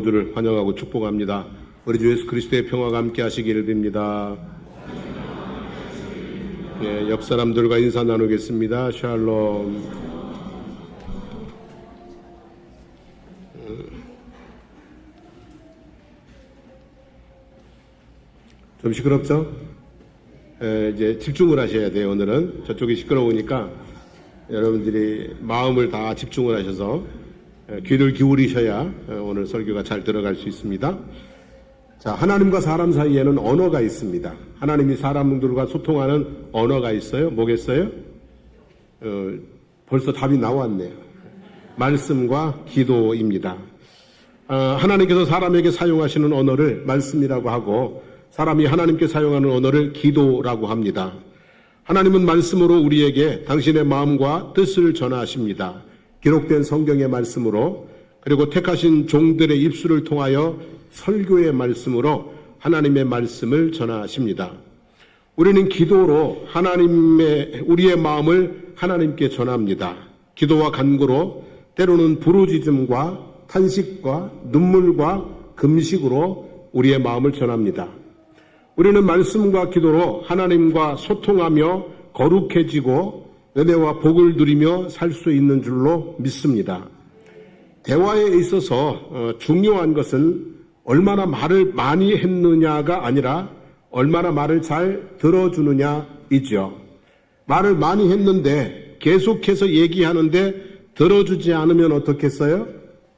들을 환영하고 축복합니다. 우리 주 예수 그리스도의 평화가 함께 하시기를 빕니다. 옆 사람들과 인사 나누겠습니다. 샬롬. 좀 시끄럽죠? 이제 집중을 하셔야 돼요. 오늘은 저쪽이 시끄러우니까 여러분들이 마음을 다 집중을 하셔서 귀를 기울이셔야 오늘 설교가 잘 들어갈 수 있습니다. 자, 하나님과 사람 사이에는 언어가 있습니다. 하나님이 사람들과 소통하는 언어가 있어요. 뭐겠어요? 벌써 답이 나왔네요. 말씀과 기도입니다. 하나님께서 사람에게 사용하시는 언어를 말씀이라고 하고, 사람이 하나님께 사용하는 언어를 기도라고 합니다. 하나님은 말씀으로 우리에게 당신의 마음과 뜻을 전하십니다. 기록된 성경의 말씀으로, 그리고 택하신 종들의 입술을 통하여 설교의 말씀으로 하나님의 말씀을 전하십니다. 우리는 기도로 우리의 마음을 하나님께 전합니다. 기도와 간구로, 때로는 부르짖음과 탄식과 눈물과 금식으로 우리의 마음을 전합니다. 우리는 말씀과 기도로 하나님과 소통하며 거룩해지고 은혜와 복을 누리며 살 수 있는 줄로 믿습니다. 대화에 있어서 중요한 것은 얼마나 말을 많이 했느냐가 아니라 얼마나 말을 잘 들어주느냐이죠. 말을 많이 했는데 계속해서 얘기하는데 들어주지 않으면 어떻겠어요?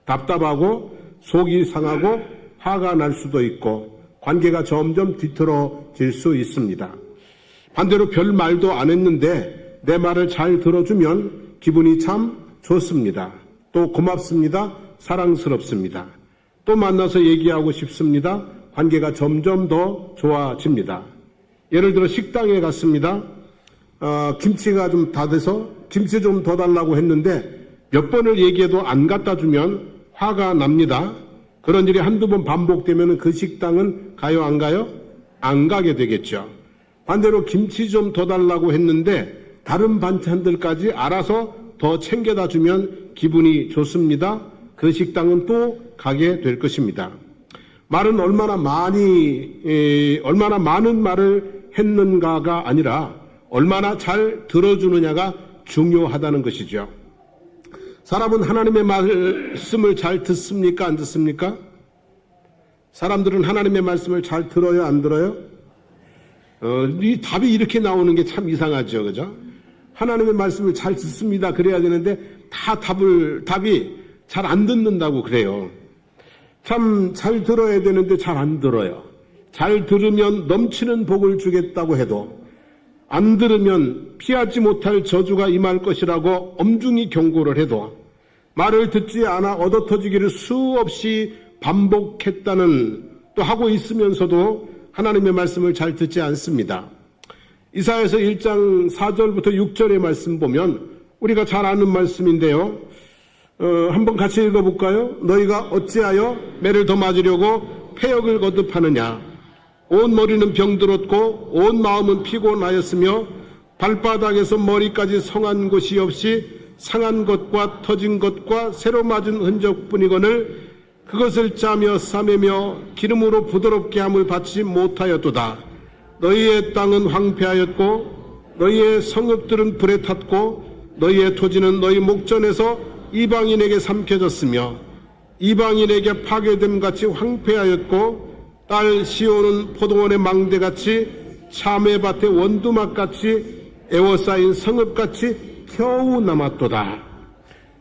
답답하고 속이 상하고 화가 날 수도 있고 관계가 점점 뒤틀어질 수 있습니다. 반대로 별 말도 안 했는데 내 말을 잘 들어주면 기분이 참 좋습니다. 또 고맙습니다. 사랑스럽습니다. 또 만나서 얘기하고 싶습니다. 관계가 점점 더 좋아집니다. 예를 들어 식당에 갔습니다. 김치가 좀 다 돼서 김치 좀 더 달라고 했는데 몇 번을 얘기해도 안 갖다 주면 화가 납니다. 그런 일이 한두 번 반복되면 그 식당은 가요, 안 가요? 안 가게 되겠죠. 반대로 김치 좀 더 달라고 했는데 다른 반찬들까지 알아서 더 챙겨다 주면 기분이 좋습니다. 그 식당은 또 가게 될 것입니다. 말은 얼마나 많은 말을 했는가가 아니라 얼마나 잘 들어주느냐가 중요하다는 것이죠. 사람은 하나님의 말씀을 잘 듣습니까? 안 듣습니까? 사람들은 하나님의 말씀을 잘 들어요? 안 들어요? 이 답이 이렇게 나오는 게 참 이상하죠. 그죠? 하나님의 말씀을 잘 듣습니다. 그래야 되는데 다 답이 잘 안 듣는다고 그래요. 참 잘 들어야 되는데 잘 안 들어요. 잘 들으면 넘치는 복을 주겠다고 해도 안 들으면 피하지 못할 저주가 임할 것이라고 엄중히 경고를 해도 말을 듣지 않아 얻어터지기를 수없이 반복했다는 또 하고 있으면서도 하나님의 말씀을 잘 듣지 않습니다. 이사야서 1장 4절부터 6절의 말씀 보면 우리가 잘 아는 말씀인데요. 한번 같이 읽어볼까요? 너희가 어찌하여 매를 더 맞으려고 패역을 거듭하느냐. 온 머리는 병들었고 온 마음은 피곤하였으며 발바닥에서 머리까지 성한 곳이 없이 상한 것과 터진 것과 새로 맞은 흔적뿐이거늘 그것을 짜며 싸매며 기름으로 부드럽게 함을 받지 못하였도다. 너희의 땅은 황폐하였고 너희의 성읍들은 불에 탔고 너희의 토지는 너희 목전에서 이방인에게 삼켜졌으며 이방인에게 파괴됨같이 황폐하였고 딸 시온은 포도원의 망대같이 참외밭의 원두막같이 애워싸인 성읍같이 겨우 남았도다.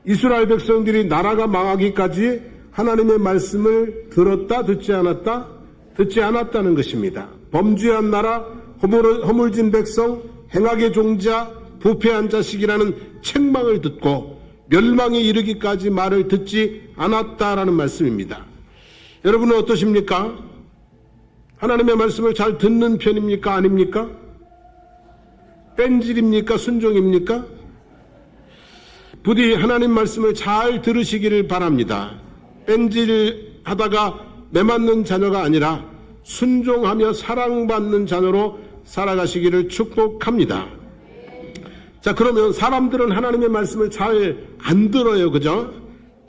이스라엘 백성들이 나라가 망하기까지 하나님의 말씀을 들었다 듣지 않았다? 듣지 않았다는 것입니다. 범죄한 나라, 허물진 백성, 행악의 종자, 부패한 자식이라는 책망을 듣고 멸망에 이르기까지 말을 듣지 않았다라는 말씀입니다. 여러분은 어떠십니까? 하나님의 말씀을 잘 듣는 편입니까? 아닙니까? 뺀질입니까? 순종입니까? 부디 하나님 말씀을 잘 들으시기를 바랍니다. 뺀질하다가 매맞는 자녀가 아니라 순종하며 사랑받는 자녀로 살아가시기를 축복합니다. 자, 그러면 사람들은 하나님의 말씀을 잘 안 들어요. 그죠?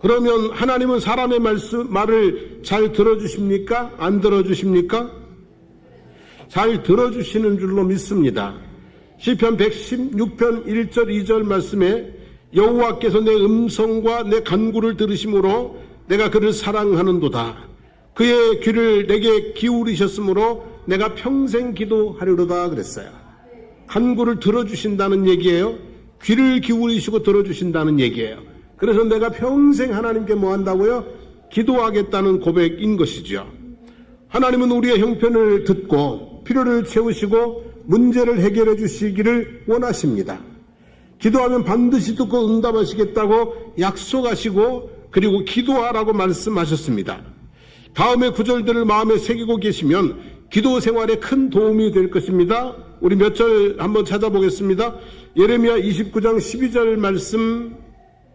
그러면 하나님은 사람의 말을 잘 들어주십니까? 안 들어주십니까? 잘 들어주시는 줄로 믿습니다. 시편 116편 1절 2절 말씀에 여호와께서 내 음성과 내 간구를 들으심으로 내가 그를 사랑하는도다. 그의 귀를 내게 기울이셨으므로 내가 평생 기도하리로다 그랬어요. 간구를 들어주신다는 얘기예요. 귀를 기울이시고 들어주신다는 얘기예요. 그래서 내가 평생 하나님께 뭐 한다고요? 기도하겠다는 고백인 것이죠. 하나님은 우리의 형편을 듣고 필요를 채우시고 문제를 해결해 주시기를 원하십니다. 기도하면 반드시 듣고 응답하시겠다고 약속하시고 그리고 기도하라고 말씀하셨습니다. 다음의 구절들을 마음에 새기고 계시면 기도 생활에 큰 도움이 될 것입니다. 우리 몇 절 한번 찾아보겠습니다. 예레미야 29장 12절 말씀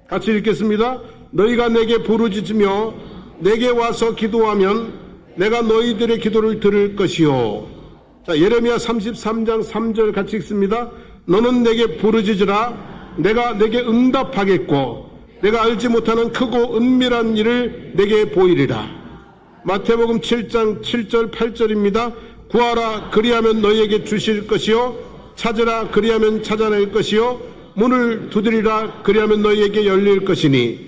같이 읽겠습니다. 너희가 내게 부르짖으며 내게 와서 기도하면 내가 너희들의 기도를 들을 것이요. 자, 예레미야 33장 3절 같이 읽습니다. 너는 내게 부르짖으라 내가 내게 응답하겠고 내가 알지 못하는 크고 은밀한 일을 내게 보이리라. 마태복음 7장 7절 8절입니다. 구하라 그리하면 너희에게 주실 것이요 찾으라 그리하면 찾아낼 것이요 문을 두드리라 그리하면 너희에게 열릴 것이니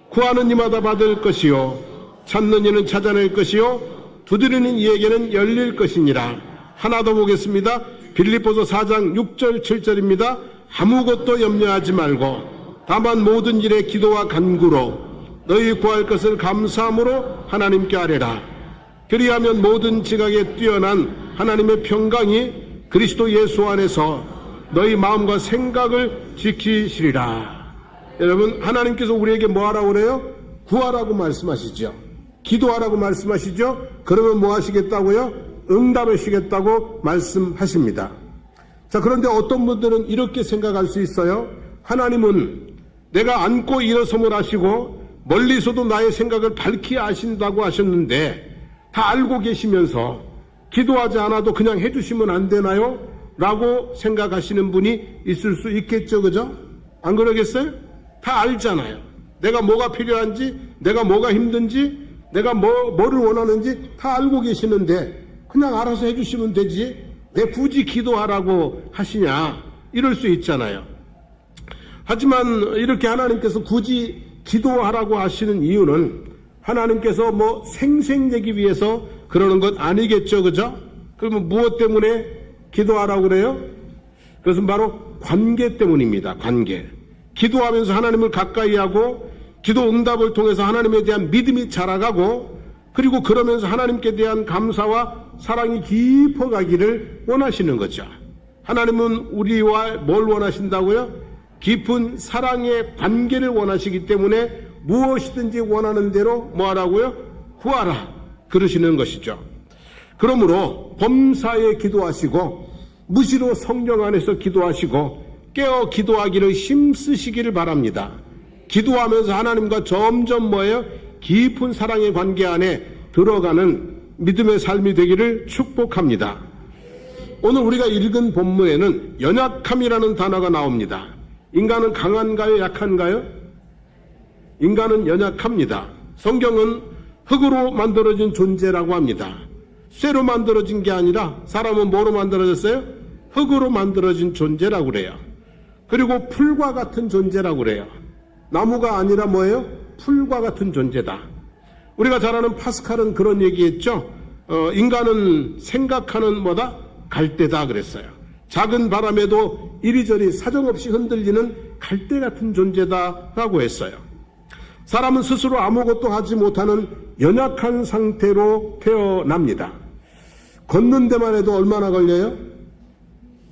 구하는 이마다 받을 것이요 찾는 이는 찾아낼 것이요 두드리는 이에게는 열릴 것이니라. 하나 더 보겠습니다. 빌립보서 4장 6절 7절입니다. 아무것도 염려하지 말고 다만 모든 일에 기도와 간구로 너희 구할 것을 감사함으로 하나님께 아뢰라. 그리하면 모든 지각에 뛰어난 하나님의 평강이 그리스도 예수 안에서 너희 마음과 생각을 지키시리라. 여러분, 하나님께서 우리에게 뭐 하라고 그래요? 구하라고 말씀하시죠. 기도하라고 말씀하시죠. 그러면 뭐 하시겠다고요? 응답하시겠다고 말씀하십니다. 자, 그런데 어떤 분들은 이렇게 생각할 수 있어요. 하나님은 내가 앉고 일어섬을 하시고 멀리서도 나의 생각을 밝히 아신다고 하셨는데 다 알고 계시면서 기도하지 않아도 그냥 해주시면 안 되나요? 라고 생각하시는 분이 있을 수 있겠죠. 그죠? 안 그러겠어요? 다 알잖아요. 내가 뭐가 필요한지, 내가 뭐가 힘든지, 내가 뭐를 원하는지 다 알고 계시는데 그냥 알아서 해주시면 되지 왜 굳이 기도하라고 하시냐 이럴 수 있잖아요. 하지만 이렇게 하나님께서 굳이 기도하라고 하시는 이유는 하나님께서 뭐 생색내기 위해서 그러는 것 아니겠죠. 그죠? 그러면 무엇 때문에 기도하라고 그래요? 그것은 바로 관계 때문입니다. 관계. 기도하면서 하나님을 가까이 하고 기도 응답을 통해서 하나님에 대한 믿음이 자라가고 그리고 그러면서 하나님께 대한 감사와 사랑이 깊어가기를 원하시는 거죠. 하나님은 우리와 뭘 원하신다고요? 깊은 사랑의 관계를 원하시기 때문에 무엇이든지 원하는 대로 뭐 하라고요? 구하라 그러시는 것이죠. 그러므로 범사에 기도하시고 무시로 성령 안에서 기도하시고 깨어 기도하기를 힘쓰시기를 바랍니다. 기도하면서 하나님과 점점 뭐예요? 깊은 사랑의 관계 안에 들어가는 믿음의 삶이 되기를 축복합니다. 오늘 우리가 읽은 본문에는 연약함이라는 단어가 나옵니다. 인간은 강한가요? 약한가요? 인간은 연약합니다. 성경은 흙으로 만들어진 존재라고 합니다. 쇠로 만들어진 게 아니라 사람은 뭐로 만들어졌어요? 흙으로 만들어진 존재라고 그래요. 그리고 풀과 같은 존재라고 그래요. 나무가 아니라 뭐예요? 풀과 같은 존재다. 우리가 잘 아는 파스칼은 그런 얘기했죠. 인간은 생각하는 뭐다? 갈대다 그랬어요. 작은 바람에도 이리저리 사정없이 흔들리는 갈대 같은 존재다라고 했어요. 사람은 스스로 아무것도 하지 못하는 연약한 상태로 태어납니다. 걷는 데만 해도 얼마나 걸려요?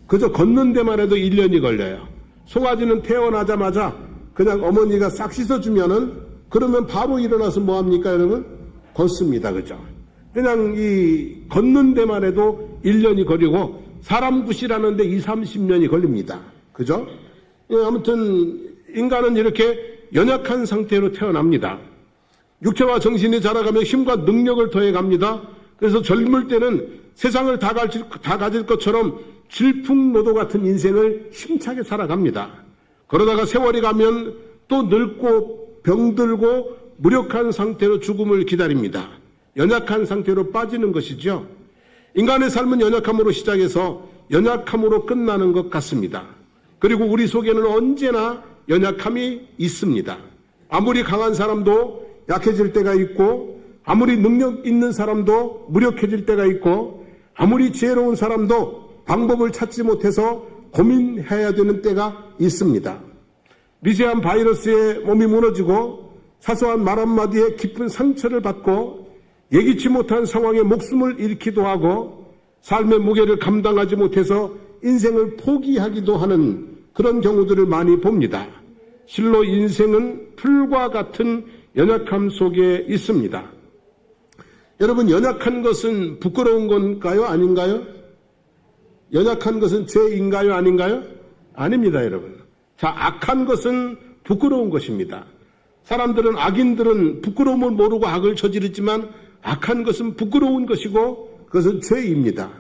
그저 걷는 데만 해도 1년이 걸려요. 송아지는 태어나자마자 그냥 어머니가 싹 씻어주면은 그러면 바로 일어나서 뭐합니까 여러분? 걷습니다. 그죠? 그냥 이 걷는 데만 해도 1년이 걸리고 사람 굿이라는데 20-30년이 걸립니다. 그죠? 아무튼 인간은 이렇게 연약한 상태로 태어납니다. 육체와 정신이 자라가며 힘과 능력을 더해갑니다. 그래서 젊을 때는 세상을 다 가질 것처럼 질풍노도 같은 인생을 힘차게 살아갑니다. 그러다가 세월이 가면 또 늙고 병들고 무력한 상태로 죽음을 기다립니다. 연약한 상태로 빠지는 것이죠. 인간의 삶은 연약함으로 시작해서 연약함으로 끝나는 것 같습니다. 그리고 우리 속에는 언제나 연약함이 있습니다. 아무리 강한 사람도 약해질 때가 있고, 아무리 능력 있는 사람도 무력해질 때가 있고, 아무리 지혜로운 사람도 방법을 찾지 못해서 고민해야 되는 때가 있습니다. 미세한 바이러스에 몸이 무너지고 사소한 말 한마디에 깊은 상처를 받고 예기치 못한 상황에 목숨을 잃기도 하고 삶의 무게를 감당하지 못해서 인생을 포기하기도 하는 그런 경우들을 많이 봅니다. 실로 인생은 풀과 같은 연약함 속에 있습니다. 여러분, 연약한 것은 부끄러운 건가요? 아닌가요? 연약한 것은 죄인가요? 아닌가요? 아닙니다, 여러분. 자, 악한 것은 부끄러운 것입니다. 사람들은, 악인들은 부끄러움을 모르고 악을 저지르지만 악한 것은 부끄러운 것이고 그것은 죄입니다.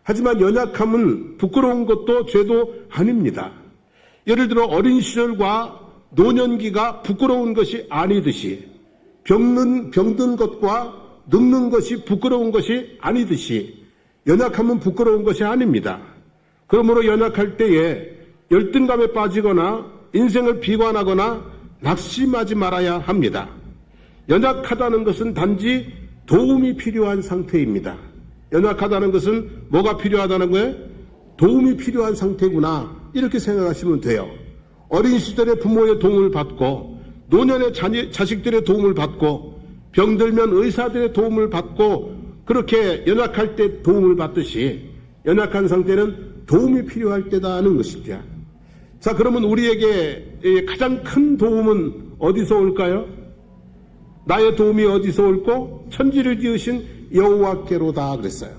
하지만 연약함은 부끄러운 것도 죄도 아닙니다. 예를 들어 어린 시절과 노년기가 부끄러운 것이 아니듯이 병든 것과 늙는 것이 부끄러운 것이 아니듯이 연약함은 부끄러운 것이 아닙니다. 그러므로 연약할 때에 열등감에 빠지거나 인생을 비관하거나 낙심하지 말아야 합니다. 연약하다는 것은 단지 도움이 필요한 상태입니다. 연약하다는 것은 뭐가 필요하다는 거예요? 도움이 필요한 상태구나, 이렇게 생각하시면 돼요. 어린 시절에 부모의 도움을 받고 노년에 자식들의 도움을 받고 병들면 의사들의 도움을 받고 그렇게 연약할 때 도움을 받듯이 연약한 상태는 도움이 필요할 때다는 것입니다. 자, 그러면 우리에게 가장 큰 도움은 어디서 올까요? 나의 도움이 어디서 올고 천지를 지으신 여호와께로다 그랬어요.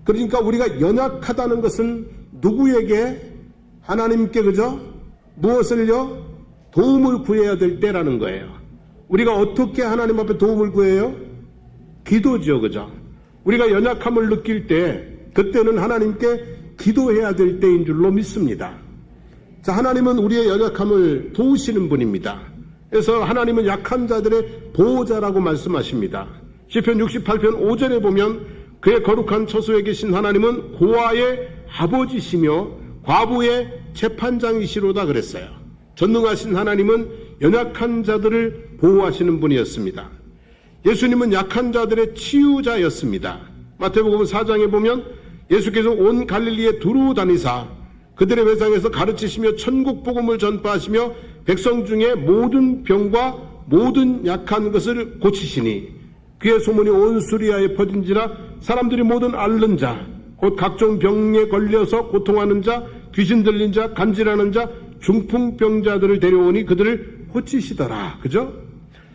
그러니까 우리가 연약하다는 것은 누구에게? 하나님께, 그죠? 무엇을요? 도움을 구해야 될 때라는 거예요. 우리가 어떻게 하나님 앞에 도움을 구해요? 기도죠, 그죠? 우리가 연약함을 느낄 때 그때는 하나님께 기도해야 될 때인 줄로 믿습니다. 자, 하나님은 우리의 연약함을 도우시는 분입니다. 그래서 하나님은 약한 자들의 보호자라고 말씀하십니다. 시편 68편 5절에 보면 그의 거룩한 처소에 계신 하나님은 고아의 아버지시며 과부의 재판장이시로다 그랬어요. 전능하신 하나님은 연약한 자들을 보호하시는 분이었습니다. 예수님은 약한 자들의 치유자였습니다. 마태복음 4장에 보면 예수께서 온 갈릴리에 두루 다니사 그들의 회상에서 가르치시며 천국 복음을 전파하시며 백성 중에 모든 병과 모든 약한 것을 고치시니 그의 소문이 온 수리아에 퍼진지라 사람들이 모든 앓는 자 곧 각종 병에 걸려서 고통하는 자 귀신 들린 자 간질하는 자 중풍병자들을 데려오니 그들을 고치시더라. 그죠?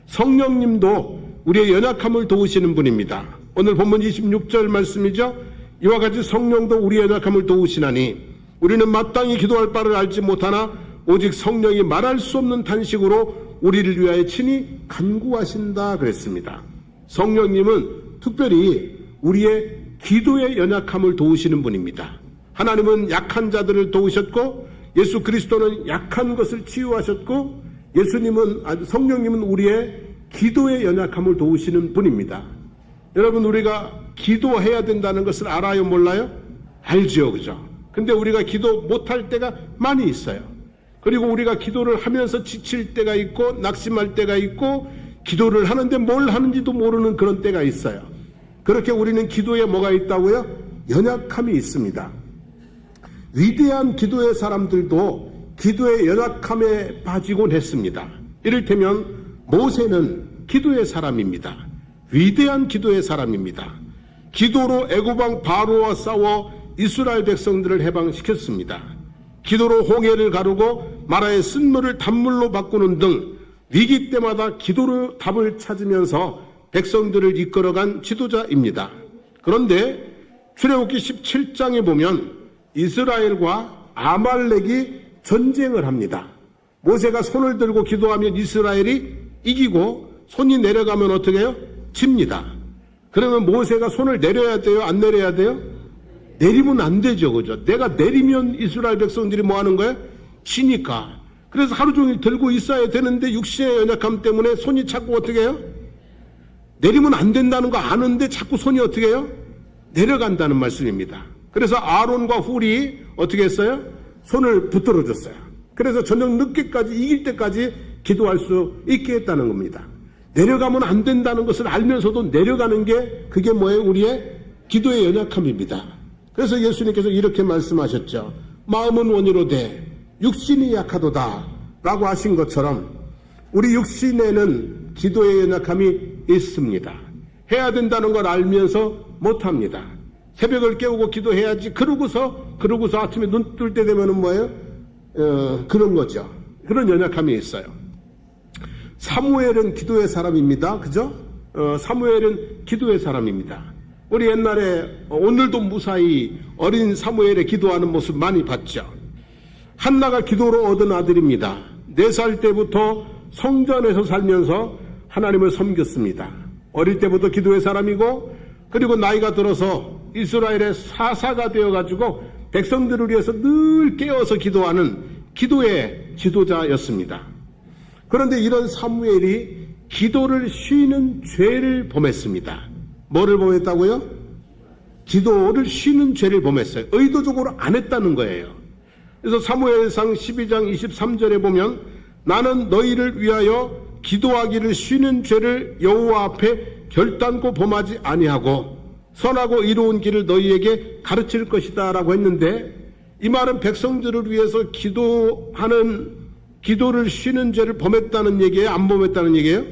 성령님도 우리의 연약함을 도우시는 분입니다. 오늘 본문 26절 말씀이죠. 이와 같이 성령도 우리의 연약함을 도우시나니 우리는 마땅히 기도할 바를 알지 못하나 오직 성령이 말할 수 없는 탄식으로 우리를 위하여 친히 간구하신다 그랬습니다. 성령님은 특별히 우리의 기도의 연약함을 도우시는 분입니다. 하나님은 약한 자들을 도우셨고 예수 그리스도는 약한 것을 치유하셨고 성령님은 우리의 기도의 연약함을 도우시는 분입니다. 여러분, 우리가 기도해야 된다는 것을 알아요, 몰라요? 알죠, 그죠? 근데 우리가 기도 못할 때가 많이 있어요. 그리고 우리가 기도를 하면서 지칠 때가 있고 낙심할 때가 있고 기도를 하는데 뭘 하는지도 모르는 그런 때가 있어요. 그렇게 우리는 기도에 뭐가 있다고요? 연약함이 있습니다. 위대한 기도의 사람들도 기도의 연약함에 빠지곤 했습니다. 이를테면 모세는 기도의 사람입니다. 위대한 기도의 사람입니다. 기도로 애굽왕 바로와 싸워 이스라엘 백성들을 해방시켰습니다. 기도로 홍해를 가르고 마라의 쓴물을 단물로 바꾸는 등 위기 때마다 기도로 답을 찾으면서 백성들을 이끌어간 지도자입니다. 그런데 출애굽기 17장에 보면 이스라엘과 아말렉이 전쟁을 합니다. 모세가 손을 들고 기도하면 이스라엘이 이기고 손이 내려가면 어떻게 해요? 집니다. 그러면 모세가 손을 내려야 돼요? 안 내려야 돼요? 내리면 안 되죠, 그죠? 내가 내리면 이스라엘 백성들이 뭐 하는 거예요? 지니까. 그래서 하루 종일 들고 있어야 되는데 육신의 연약함 때문에 손이 자꾸 어떻게 해요? 내리면 안 된다는 거 아는데 자꾸 손이 어떻게 해요? 내려간다는 말씀입니다. 그래서 아론과 훌이 어떻게 했어요? 손을 붙들어 줬어요. 그래서 저녁 늦게까지 이길 때까지 기도할 수 있게 했다는 겁니다. 내려가면 안 된다는 것을 알면서도 내려가는 게 그게 뭐예요? 우리의 기도의 연약함입니다. 그래서 예수님께서 이렇게 말씀하셨죠. 마음은 원이로되 육신이 약하도다 라고 하신 것처럼 우리 육신에는 기도의 연약함이 있습니다. 해야 된다는 걸 알면서 못합니다. 새벽을 깨우고 기도해야지 그러고서 아침에 눈 뜰 때 되면은 뭐예요? 그런 거죠. 그런 연약함이 있어요. 사무엘은 기도의 사람입니다. 그죠? 사무엘은 기도의 사람입니다. 우리 옛날에 오늘도 무사히 어린 사무엘의 기도하는 모습 많이 봤죠. 한나가 기도로 얻은 아들입니다. 4살 때부터 성전에서 살면서 하나님을 섬겼습니다. 어릴 때부터 기도의 사람이고 그리고 나이가 들어서 이스라엘의 사사가 되어가지고 백성들을 위해서 늘 깨어서 기도하는 기도의 지도자였습니다. 그런데 이런 사무엘이 기도를 쉬는 죄를 범했습니다. 뭐를 범했다고요? 기도를 쉬는 죄를 범했어요. 의도적으로 안 했다는 거예요. 그래서 사무엘상 12장 23절에 보면 나는 너희를 위하여 기도하기를 쉬는 죄를 여호와 앞에 결단코 범하지 아니하고 선하고 이로운 길을 너희에게 가르칠 것이다 라고 했는데 이 말은 백성들을 위해서 기도를 쉬는 죄를 범했다는 얘기예요? 안 범했다는 얘기예요?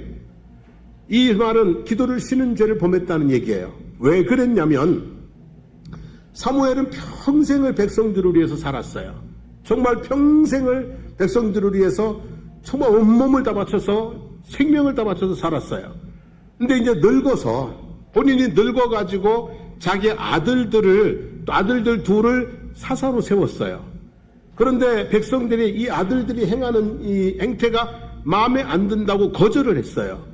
이 말은 기도를 쉬는 죄를 범했다는 얘기예요. 왜 그랬냐면 사무엘은 평생을 백성들을 위해서 살았어요. 정말 평생을 백성들을 위해서 정말 온몸을 다 바쳐서 생명을 다 바쳐서 살았어요. 근데 이제 늙어서 본인이 늙어가지고 자기 아들 둘을 사사로 세웠어요. 그런데 백성들이 이 아들들이 행하는 이 행태가 마음에 안 든다고 거절을 했어요.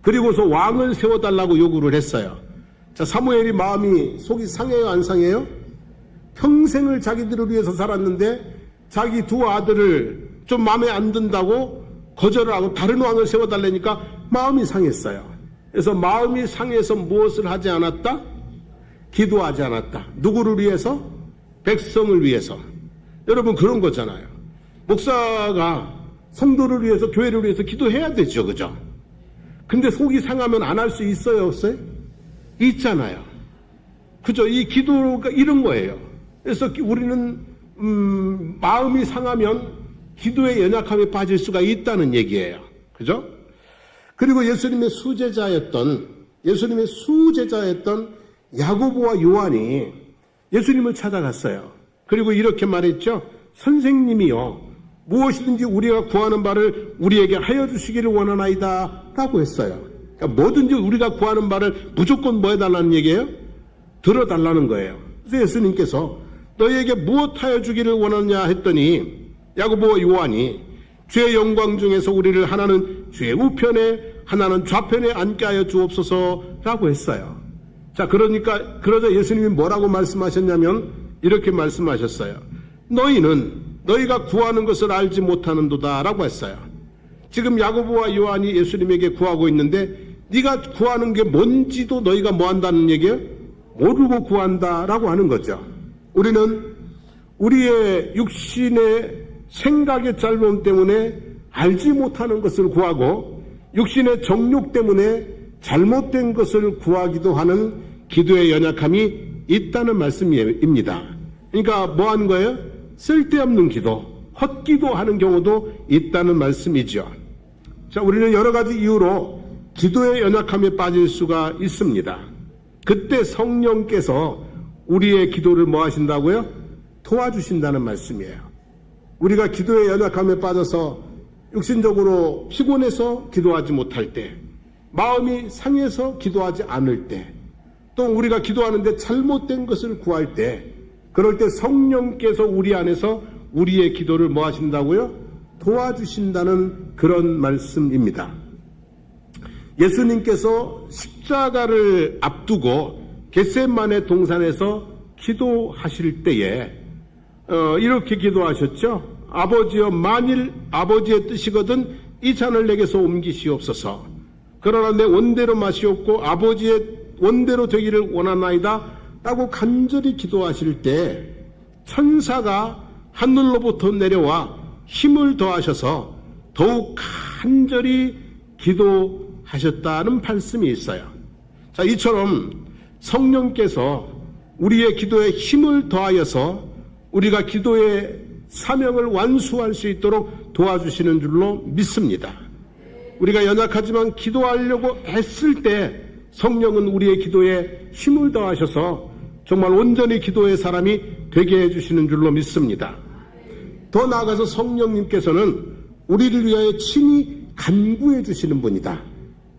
그리고서 왕을 세워달라고 요구를 했어요. 자, 사무엘이 속이 상해요, 안 상해요? 평생을 자기들을 위해서 살았는데 자기 두 아들을 좀 마음에 안 든다고 거절을 하고 다른 왕을 세워달라니까 마음이 상했어요. 그래서 마음이 상해서 무엇을 하지 않았다? 기도하지 않았다. 누구를 위해서? 백성을 위해서. 여러분 그런 거잖아요. 목사가 성도를 위해서 교회를 위해서 기도해야 되죠. 그죠? 근데 속이 상하면 안 할 수 있어요? 없어요? 있잖아요. 그죠? 이 기도가 이런 거예요. 그래서 우리는 마음이 상하면 기도의 연약함에 빠질 수가 있다는 얘기예요. 그죠? 그리고 예수님의 수제자였던 야고보와 요한이 예수님을 찾아갔어요. 그리고 이렇게 말했죠. 선생님이요, 무엇이든지 우리가 구하는 바를 우리에게 하여 주시기를 원하나이다 라고 했어요. 그러니까 뭐든지 우리가 구하는 바를 무조건 뭐 해달라는 얘기예요? 들어달라는 거예요. 그래서 예수님께서 너희에게 무엇 하여 주기를 원하느냐 했더니 야고보와 요한이 주의 영광 중에서 우리를 하나는 주의 우편에 하나는 좌편에 앉게 하여 주옵소서라고 했어요. 자, 그러자 예수님이 뭐라고 말씀하셨냐면 이렇게 말씀하셨어요. 너희가 구하는 것을 알지 못하는도다 라고 했어요. 지금 야고보와 요한이 예수님에게 구하고 있는데 네가 구하는 게 뭔지도 너희가 뭐 한다는 얘기예요? 모르고 구한다라고 하는 거죠. 우리는 우리의 육신의 생각의 짧음 때문에 알지 못하는 것을 구하고 육신의 정욕 때문에 잘못된 것을 구하기도 하는 기도의 연약함이 있다는 말씀입니다. 그러니까 뭐 하는 거예요? 쓸데없는 기도, 헛기도하는 경우도 있다는 말씀이죠. 자, 우리는 여러 가지 이유로 기도의 연약함에 빠질 수가 있습니다. 그때 성령께서 우리의 기도를 뭐 하신다고요? 도와주신다는 말씀이에요. 우리가 기도의 연약함에 빠져서 육신적으로 피곤해서 기도하지 못할 때, 마음이 상해서 기도하지 않을 때, 또 우리가 기도하는데 잘못된 것을 구할 때, 그럴 때 성령께서 우리 안에서 우리의 기도를 뭐 하신다고요? 도와주신다는 그런 말씀입니다. 예수님께서 십자가를 앞두고 겟세마네 동산에서 기도하실 때에 이렇게 기도하셨죠. 아버지여 만일 아버지의 뜻이거든 이 잔을 내게서 옮기시옵소서. 그러나 내 원대로 마시옵고 아버지의 원대로 되기를 원하나이다 라고 간절히 기도하실 때 천사가 하늘로부터 내려와 힘을 더하셔서 더욱 간절히 기도하셨다는 말씀이 있어요. 자, 이처럼 성령께서 우리의 기도에 힘을 더하여서 우리가 기도의 사명을 완수할 수 있도록 도와주시는 줄로 믿습니다. 우리가 연약하지만 기도하려고 했을 때 성령은 우리의 기도에 힘을 더하셔서 정말 온전히 기도의 사람이 되게 해주시는 줄로 믿습니다. 더 나아가서 성령님께서는 우리를 위하여 친히 간구해 주시는 분이다.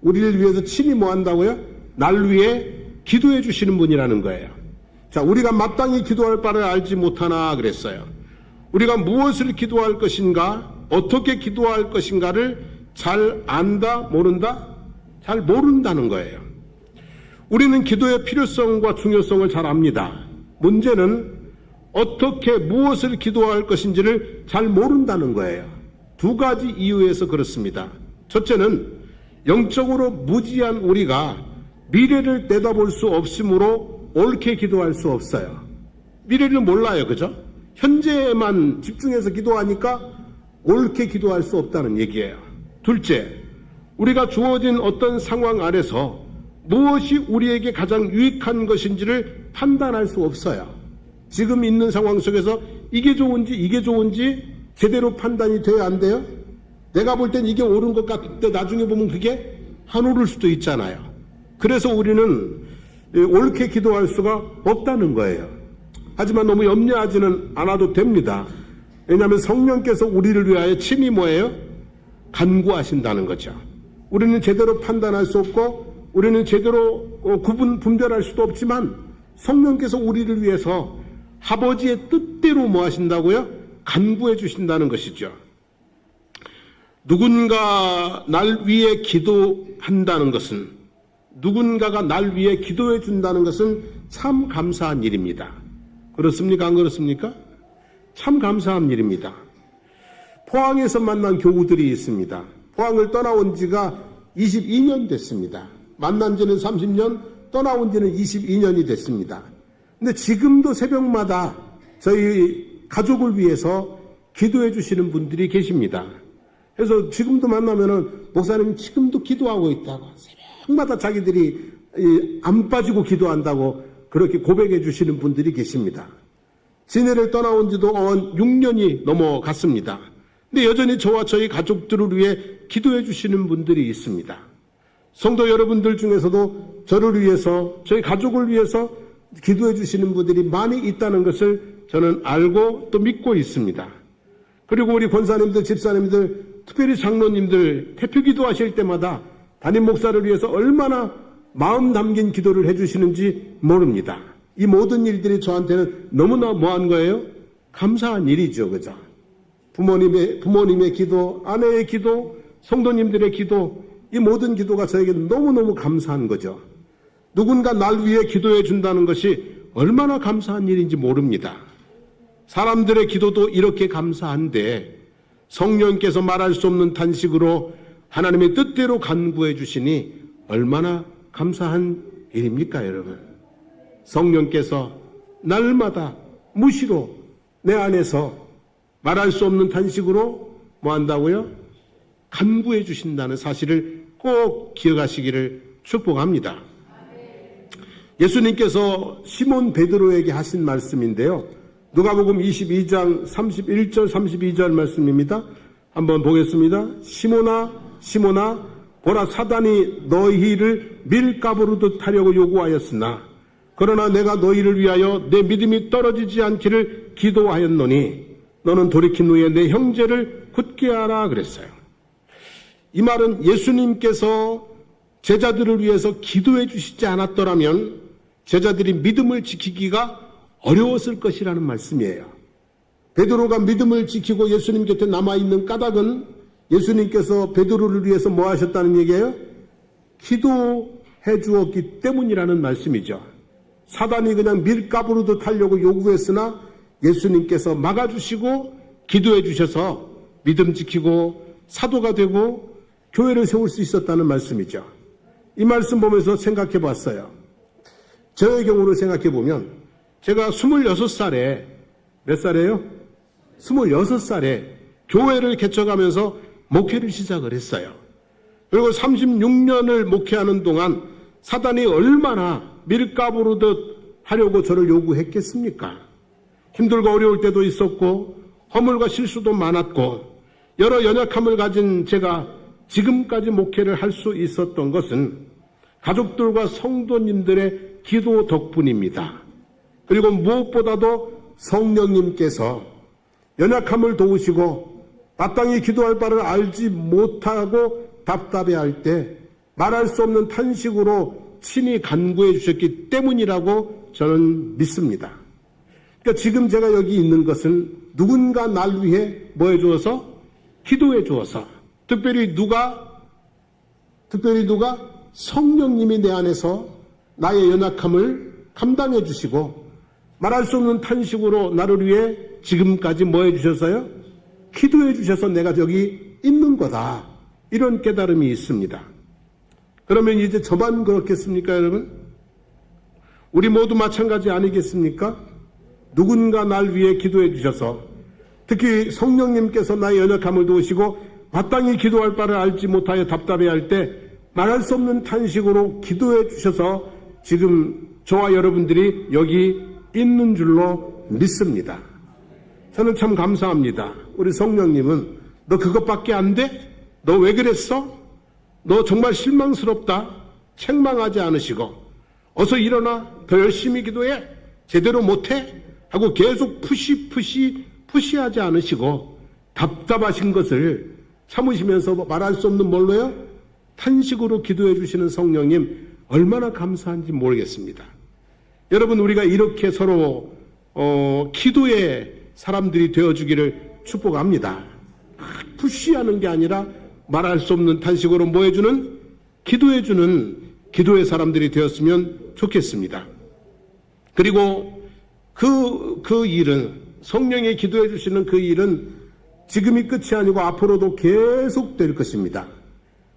우리를 위해서 친히 뭐 한다고요? 날 위해 기도해 주시는 분이라는 거예요. 자, 우리가 마땅히 기도할 바를 알지 못하나 그랬어요. 우리가 무엇을 기도할 것인가, 어떻게 기도할 것인가를 잘 안다, 모른다? 잘 모른다는 거예요. 우리는 기도의 필요성과 중요성을 잘 압니다. 문제는 어떻게 무엇을 기도할 것인지를 잘 모른다는 거예요. 두 가지 이유에서 그렇습니다. 첫째는 영적으로 무지한 우리가 미래를 내다볼 수 없으므로 옳게 기도할 수 없어요. 미래를 몰라요. 그죠? 현재에만 집중해서 기도하니까 옳게 기도할 수 없다는 얘기예요. 둘째, 우리가 주어진 어떤 상황 안에서 무엇이 우리에게 가장 유익한 것인지를 판단할 수 없어요. 지금 있는 상황 속에서 이게 좋은지 제대로 판단이 돼야 안 돼요? 내가 볼 땐 이게 옳은 것 같은데 나중에 보면 그게 안 오를 수도 있잖아요. 그래서 우리는 옳게 기도할 수가 없다는 거예요. 하지만 너무 염려하지는 않아도 됩니다. 왜냐하면 성령께서 우리를 위하여 친히 뭐예요? 간구하신다는 거죠. 우리는 제대로 판단할 수 없고 우리는 제대로 분별할 수도 없지만 성령께서 우리를 위해서 아버지의 뜻대로 뭐 하신다고요? 간구해 주신다는 것이죠. 누군가 날 위해 기도한다는 것은, 누군가가 날 위해 기도해 준다는 것은 참 감사한 일입니다. 그렇습니까? 안 그렇습니까? 참 감사한 일입니다. 포항에서 만난 교우들이 있습니다. 포항을 떠나온 지가 22년 됐습니다. 만난 지는 30년, 떠나온 지는 22년이 됐습니다. 근데 지금도 새벽마다 저희 가족을 위해서 기도해 주시는 분들이 계십니다. 그래서 지금도 만나면은 목사님 지금도 기도하고 있다고, 새벽마다 자기들이 안 빠지고 기도한다고 그렇게 고백해 주시는 분들이 계십니다. 진해를 떠나온 지도 6년이 넘어갔습니다. 근데 여전히 저와 저희 가족들을 위해 기도해 주시는 분들이 있습니다. 성도 여러분들 중에서도 저를 위해서, 저희 가족을 위해서 기도해 주시는 분들이 많이 있다는 것을 저는 알고 또 믿고 있습니다. 그리고 우리 권사님들, 집사님들, 특별히 장로님들 대표 기도하실 때마다 담임 목사를 위해서 얼마나 마음 담긴 기도를 해주시는지 모릅니다. 이 모든 일들이 저한테는 너무나 뭐한 거예요? 감사한 일이죠. 그죠? 부모님의 기도, 아내의 기도, 성도님들의 기도, 이 모든 기도가 저에게 너무너무 감사한 거죠. 누군가 날 위해 기도해 준다는 것이 얼마나 감사한 일인지 모릅니다. 사람들의 기도도 이렇게 감사한데 성령께서 말할 수 없는 탄식으로 하나님의 뜻대로 간구해 주시니 얼마나 감사한 일입니까, 여러분? 성령께서 날마다 무시로 내 안에서 말할 수 없는 탄식으로 뭐 한다고요? 간구해 주신다는 사실을 꼭 기억하시기를 축복합니다. 예수님께서 시몬 베드로에게 하신 말씀인데요. 누가복음 22장 31절 32절 말씀입니다. 한번 보겠습니다. 시몬아 시몬아 보라 사단이 너희를 밀가부르듯 하려고 요구하였으나 그러나 내가 너희를 위하여 내 믿음이 떨어지지 않기를 기도하였노니 너는 돌이킨 후에 내 형제를 굳게 하라 그랬어요. 이 말은 예수님께서 제자들을 위해서 기도해 주시지 않았더라면 제자들이 믿음을 지키기가 어려웠을 것이라는 말씀이에요. 베드로가 믿음을 지키고 예수님 곁에 남아있는 까닭은 예수님께서 베드로를 위해서 뭐 하셨다는 얘기예요? 기도해 주었기 때문이라는 말씀이죠. 사단이 그냥 밀가부르듯 하려고 요구했으나 예수님께서 막아주시고 기도해 주셔서 믿음 지키고 사도가 되고 교회를 세울 수 있었다는 말씀이죠. 이 말씀 보면서 생각해 봤어요. 저의 경우로 생각해 보면 제가 26살에 몇 살이에요? 26살에 교회를 개척하면서 목회를 시작을 했어요. 그리고 36년을 목회하는 동안 사단이 얼마나 밀가부르듯 하려고 저를 요구했겠습니까? 힘들고 어려울 때도 있었고 허물과 실수도 많았고 여러 연약함을 가진 제가 지금까지 목회를 할 수 있었던 것은 가족들과 성도님들의 기도 덕분입니다. 그리고 무엇보다도 성령님께서 연약함을 도우시고 마땅히 기도할 바를 알지 못하고 답답해할 때 말할 수 없는 탄식으로 친히 간구해 주셨기 때문이라고 저는 믿습니다. 그러니까 지금 제가 여기 있는 것은 누군가 날 위해 뭐 해주어서? 기도해 주어서. 특별히 누가? 성령님이 내 안에서 나의 연약함을 감당해 주시고 말할 수 없는 탄식으로 나를 위해 지금까지 뭐 해주셔서요? 기도해 주셔서 내가 여기 있는 거다. 이런 깨달음이 있습니다. 그러면 이제 저만 그렇겠습니까, 여러분? 우리 모두 마찬가지 아니겠습니까? 누군가 날 위해 기도해 주셔서 특히 성령님께서 나의 연약함을 도우시고 마땅히 기도할 바를 알지 못하여 답답해할 때 말할 수 없는 탄식으로 기도해 주셔서 지금 저와 여러분들이 여기 있는 줄로 믿습니다. 저는 참 감사합니다. 우리 성령님은 너 그것밖에 안 돼? 너 왜 그랬어? 너 정말 실망스럽다. 책망하지 않으시고 어서 일어나 더 열심히 기도해. 제대로 못해? 하고 계속 푸시하지 않으시고 답답하신 것을 참으시면서 말할 수 없는 뭘로요? 탄식으로 기도해 주시는 성령님 얼마나 감사한지 모르겠습니다. 여러분 우리가 이렇게 서로 기도의 사람들이 되어주기를 축복합니다. 푸시하는 게 아니라 말할 수 없는 탄식으로 뭐 해주는? 기도해주는 기도의 사람들이 되었으면 좋겠습니다. 그리고 그 일은 성령이 기도해 주시는 그 일은 지금이 끝이 아니고 앞으로도 계속 될 것입니다.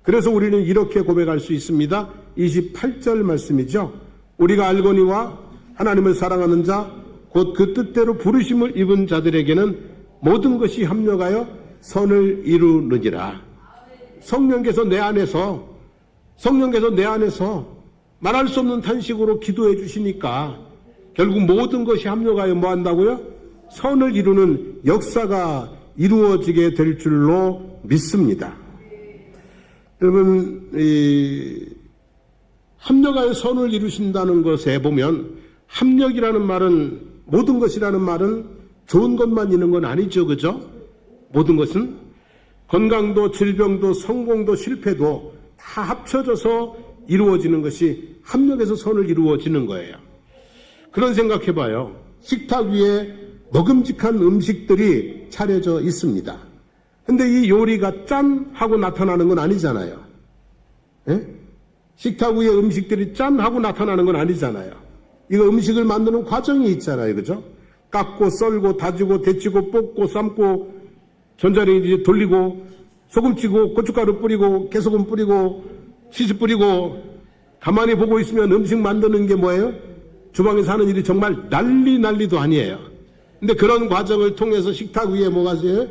그래서 우리는 이렇게 고백할 수 있습니다. 28절 말씀이죠. 우리가 알거니와 하나님을 사랑하는 자 곧 그 뜻대로 부르심을 입은 자들에게는 모든 것이 합력하여 선을 이루느니라. 성령께서 내 안에서 말할 수 없는 탄식으로 기도해 주시니까 결국 모든 것이 합력하여 뭐 한다고요? 선을 이루는 역사가 이루어지게 될 줄로 믿습니다. 여러분, 합력하여 선을 이루신다는 것에 보면 합력이라는 말은 모든 것이라는 말은 좋은 것만 있는 건 아니죠. 그죠? 모든 것은 건강도 질병도 성공도 실패도 다 합쳐져서 이루어지는 것이 합력해서 선을 이루어지는 거예요. 그런 생각해봐요. 식탁 위에 먹음직한 음식들이 차려져 있습니다. 근데 이 요리가 짠 하고 나타나는 건 아니잖아요. 예? 식탁 위에 음식들이 짠 하고 나타나는 건 아니잖아요. 이거 음식을 만드는 과정이 있잖아요. 그죠? 깎고 썰고 다지고 데치고 볶고 삶고 전자레인지에 돌리고 소금 치고 고춧가루 뿌리고 깨소금 뿌리고 치즈 뿌리고 가만히 보고 있으면 음식 만드는 게 뭐예요? 주방에서 하는 일이 정말 난리도 아니에요. 근데 그런 과정을 통해서 식탁 위에 뭐가 있어요?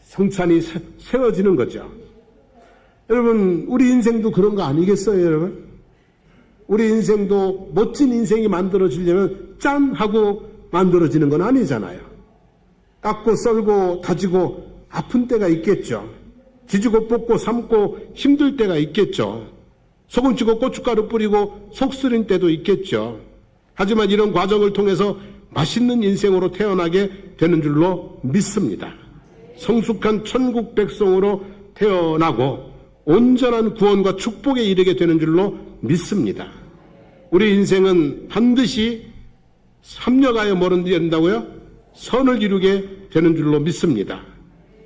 성찬이 세워지는 거죠. 여러분, 우리 인생도 그런 거 아니겠어요, 여러분? 우리 인생도 멋진 인생이 만들어지려면 짠! 하고 만들어지는 건 아니잖아요. 깎고 썰고 다지고 아픈 때가 있겠죠. 지지고 볶고 삶고 힘들 때가 있겠죠. 소금 치고 고춧가루 뿌리고 속 쓰린 때도 있겠죠. 하지만 이런 과정을 통해서 맛있는 인생으로 태어나게 되는 줄로 믿습니다. 성숙한 천국 백성으로 태어나고 온전한 구원과 축복에 이르게 되는 줄로 믿습니다. 우리 인생은 반드시 합력하여 뭐를 이룬다고요? 선을 이루게 되는 줄로 믿습니다.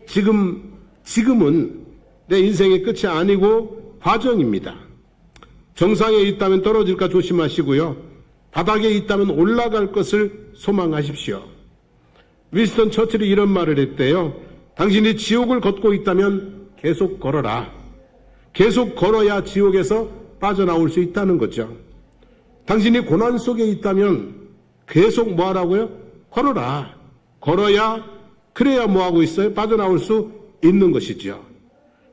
지금은 내 인생의 끝이 아니고 과정입니다. 정상에 있다면 떨어질까 조심하시고요. 바닥에 있다면 올라갈 것을 소망하십시오. 윈스턴 처칠이 이런 말을 했대요. 당신이 지옥을 걷고 있다면 계속 걸어라. 계속 걸어야 지옥에서 빠져나올 수 있다는 거죠. 당신이 고난 속에 있다면 계속 뭐 하라고요? 걸어라. 걸어야, 그래야 뭐 하고 있어요? 빠져나올 수 있는 것이죠.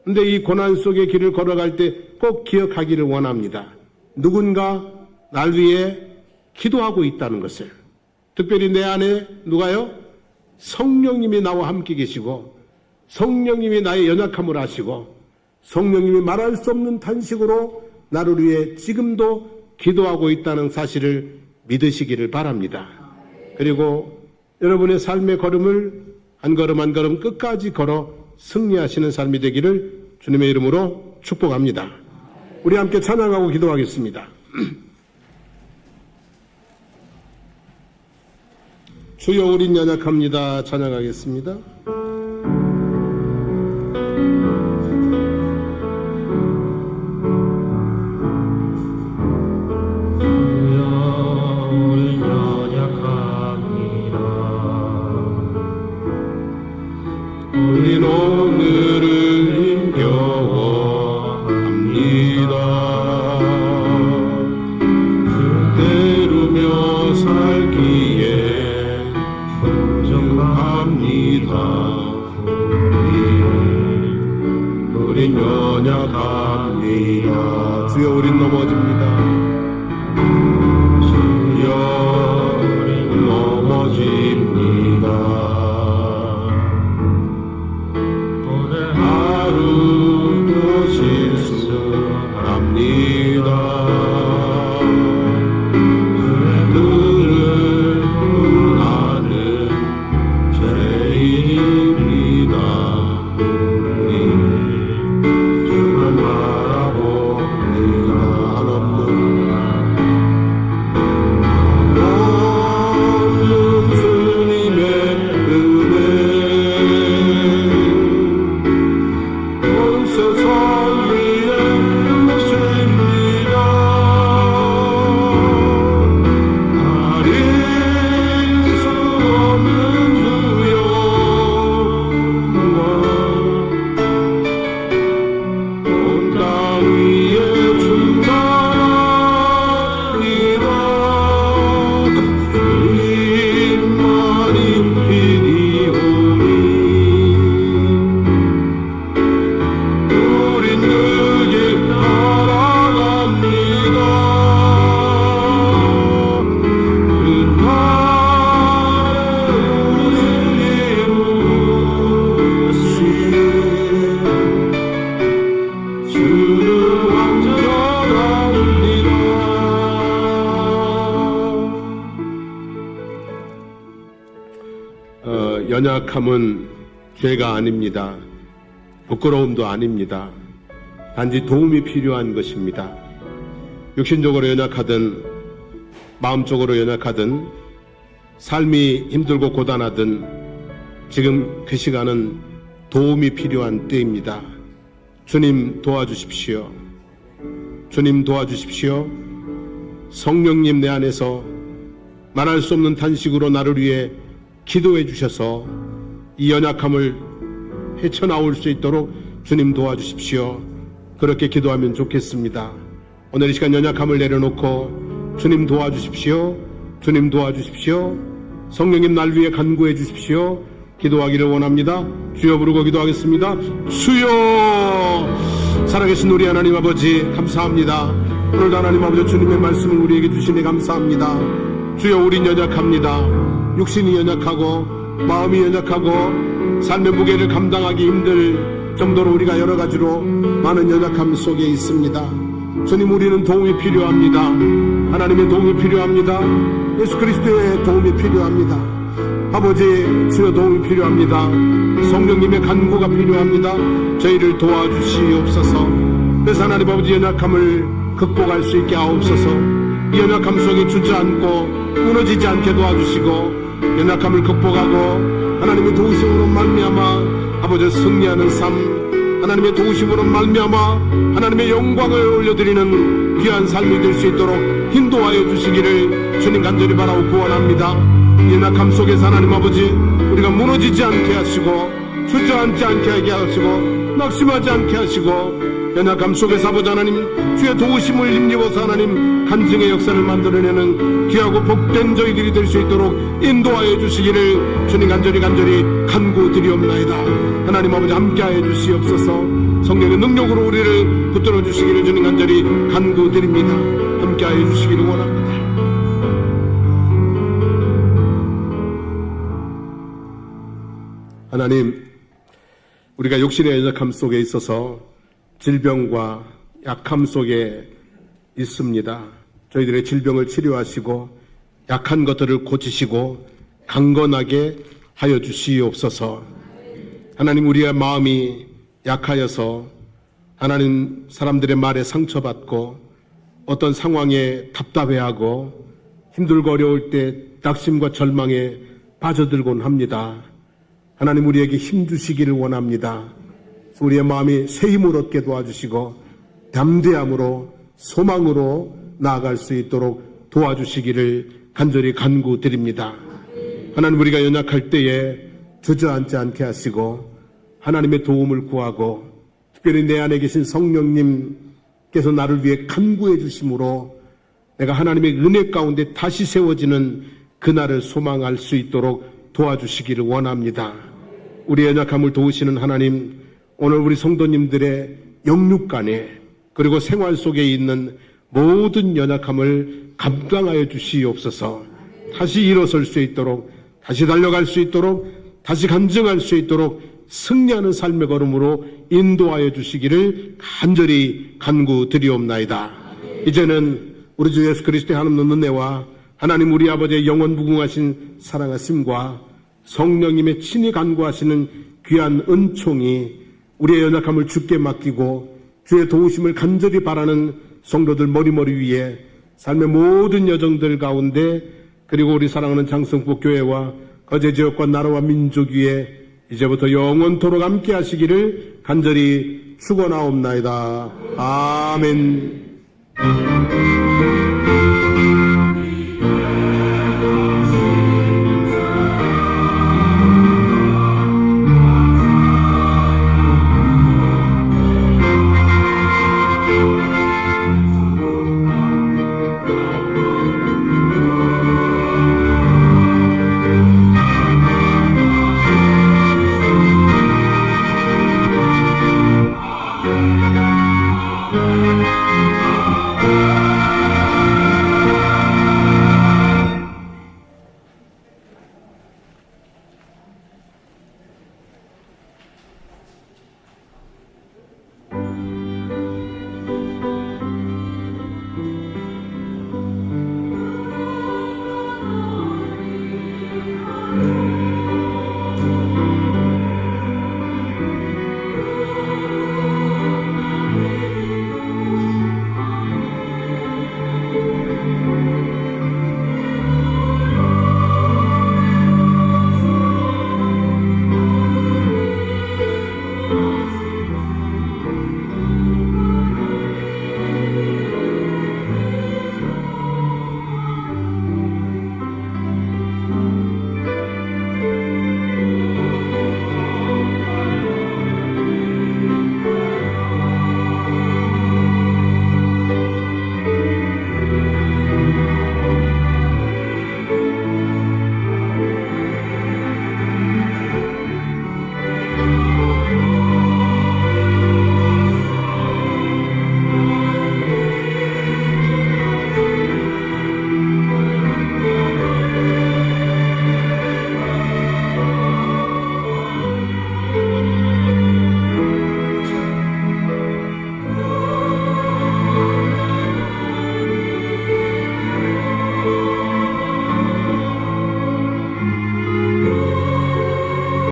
근데 이 고난 속의 길을 걸어갈 때 꼭 기억하기를 원합니다. 누군가 날 위해 기도하고 있다는 것을. 특별히 내 안에 누가요? 성령님이 나와 함께 계시고, 성령님이 나의 연약함을 아시고, 성령님이 말할 수 없는 단식으로 나를 위해 지금도 기도하고 있다는 사실을 믿으시기를 바랍니다. 그리고 여러분의 삶의 걸음을 한 걸음 한 걸음 끝까지 걸어 승리하시는 삶이 되기를 주님의 이름으로 축복합니다. 우리 함께 찬양하고 기도하겠습니다. 주여 우린 연약합니다. 찬양하겠습니다. 우린 오늘을 힘겨워합니다. 그대로며 살기에 부족합니다. 우린 연약합니다. 주여 우린 넘어집니다. 주여 우린 넘어집니다. 하루도 실수합니다. 그를 나는 죄인입니다. 우리 주를 바라봅니다. 한없는 주님의 은혜 세상 위에 맺힙니다. 가릴 수 없는 주여 온 땅 위에 충만하리라. 주님만이 필요니 우린 그길 따라갑니다. 그날에 우릴 이루시 주를 완전합니다. 연약함은 죄가 아닙니다. 부끄러움도 아닙니다. 단지 도움이 필요한 것입니다. 육신적으로 연약하든 마음적으로 연약하든 삶이 힘들고 고단하든 지금 그 시간은 도움이 필요한 때입니다. 주님 도와주십시오. 주님 도와주십시오. 성령님 내 안에서 말할 수 없는 탄식으로 나를 위해 기도해 주셔서 이 연약함을 헤쳐나올 수 있도록 주님 도와주십시오. 그렇게 기도하면 좋겠습니다. 오늘 이 시간 연약함을 내려놓고 주님 도와주십시오. 주님 도와주십시오. 성령님 날 위해 간구해 주십시오. 기도하기를 원합니다. 주여 부르고 기도하겠습니다. 주여! 살아계신 우리 하나님 아버지 감사합니다. 오늘도 하나님 아버지 주님의 말씀을 우리에게 주시니 감사합니다. 주여 우린 연약합니다. 육신이 연약하고 마음이 연약하고 삶의 무게를 감당하기 힘들 정도로 우리가 여러 가지로 많은 연약함 속에 있습니다. 주님 우리는 도움이 필요합니다. 하나님의 도움이 필요합니다. 예수 그리스도의 도움이 필요합니다. 아버지 주여 도움이 필요합니다. 성령님의 간구가 필요합니다. 저희를 도와주시옵소서. 그래서 하나님 아버지 연약함을 극복할 수 있게 하옵소서. 이 연약함 속에 주저앉고 무너지지 않게 도와주시고 연약함을 극복하고 하나님의 도우심으로 말미암아 아버지 승리하는 삶, 하나님의 도우심으로 말미암아 하나님의 영광을 올려드리는 귀한 삶이 될 수 있도록 인도하여 주시기를 주님 간절히 바라고 구원합니다. 연약함 속에서 하나님 아버지 우리가 무너지지 않게 하시고 주저앉지 않게 하게 하시고 낙심하지 않게 하시고 연약함 속에서 아버지 하나님 주의 도우심을 힘입어서 하나님 간증의 역사를 만들어내는 귀하고 복된 저희들이 될 수 있도록 인도하여 주시기를 주님 간절히 간구드리옵나이다. 하나님 아버지 함께하여 주시옵소서. 성령의 능력으로 우리를 붙들어 주시기를 주님 간절히 간구드립니다. 함께하여 주시기를 원합니다. 하나님, 우리가 육신의 연약함 속에 있어서 질병과 약함 속에 있습니다. 저희들의 질병을 치료하시고 약한 것들을 고치시고 강건하게 하여 주시옵소서. 하나님, 우리의 마음이 약하여서 하나님 사람들의 말에 상처받고 어떤 상황에 답답해하고 힘들고 어려울 때 낙심과 절망에 빠져들곤 합니다. 하나님, 우리에게 힘 주시기를 원합니다. 우리의 마음이 새 힘을 얻게 도와주시고 담대함으로 소망으로 나아갈 수 있도록 도와주시기를 간절히 간구드립니다. 하나님, 우리가 연약할 때에 주저앉지 않게 하시고 하나님의 도움을 구하고 특별히 내 안에 계신 성령님께서 나를 위해 간구해 주심으로 내가 하나님의 은혜 가운데 다시 세워지는 그날을 소망할 수 있도록 도와주시기를 원합니다. 우리 연약함을 도우시는 하나님, 오늘 우리 성도님들의 영육간에 그리고 생활 속에 있는 모든 연약함을 감당하여 주시옵소서. 다시 일어설 수 있도록, 다시 달려갈 수 있도록, 다시 간증할 수 있도록 승리하는 삶의 걸음으로 인도하여 주시기를 간절히 간구드리옵나이다. 이제는 우리 주 예수 그리스도의 하나님의 은혜와 하나님 우리 아버지의 영원 무궁하신 사랑하심과 성령님의 친히 간구하시는 귀한 은총이 우리의 연약함을 주께 맡기고 주의 도우심을 간절히 바라는 성도들 머리머리 위에 삶의 모든 여정들 가운데 그리고 우리 사랑하는 장성북 교회와 거제지역과 나라와 민족 위에 이제부터 영원토록 함께 하시기를 간절히 축원하옵나이다. 아멘.